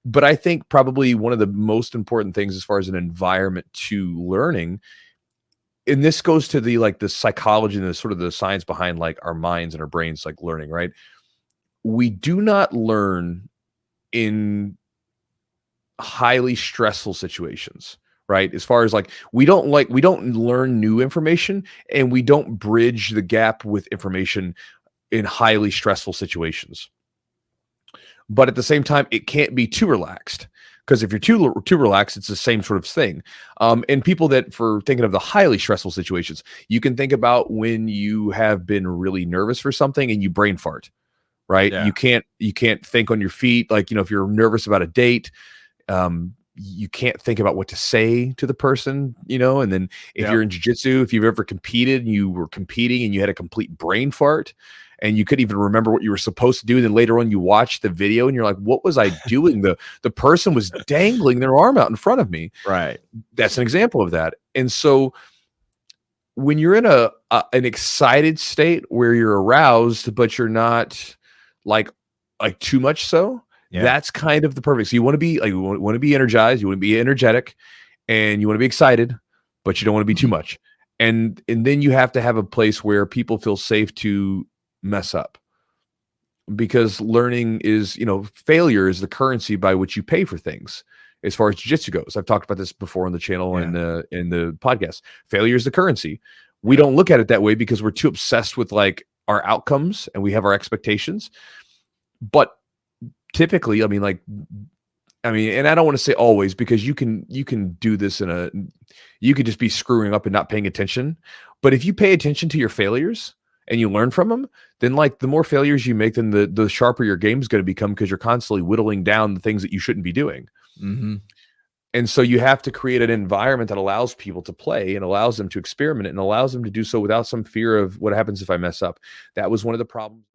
But I think probably one of the most important things as far as an environment to learning, and this goes to the psychology and the sort of the science behind like our minds and our brains, like learning, right? We do not learn in highly stressful situations, right? As far as like, we don't learn new information, and we don't bridge the gap with information in highly stressful situations. But at the same time, it can't be too relaxed, because if you're too relaxed, it's the same sort of thing. And people that, for thinking of the highly stressful situations, you can think about when you have been really nervous for something and you brain fart, right? Yeah. You can't think on your feet. Like, if you're nervous about a date, you can't think about what to say to the person, and then if you're in jiu-jitsu, if you've ever competed and you were competing and you had a complete brain fart and you couldn't even remember what you were supposed to do, and then later on you watch the video and you're like, what was I doing? The person was dangling their arm out in front of me. Right. That's an example of that. And so when you're in an excited state where you're aroused, but you're not like too much so, that's kind of the perfect. So you want to be energized, you want to be energetic, and you want to be excited, but you don't want to be too much. And then you have to have a place where people feel safe to mess up, because learning is, failure is the currency by which you pay for things. As far as jiu-jitsu goes, I've talked about this before on the channel and in the podcast. Failure is the currency. We don't look at it that way because we're too obsessed with like our outcomes and we have our expectations. But typically, and I don't want to say always, because you can do this you could just be screwing up and not paying attention. But if you pay attention to your failures and you learn from them, then like the more failures you make, then the sharper your game is going to become, because you're constantly whittling down the things that you shouldn't be doing. Mm-hmm. And so you have to create an environment that allows people to play and allows them to experiment and allows them to do so without some fear of what happens if I mess up. That was one of the problems.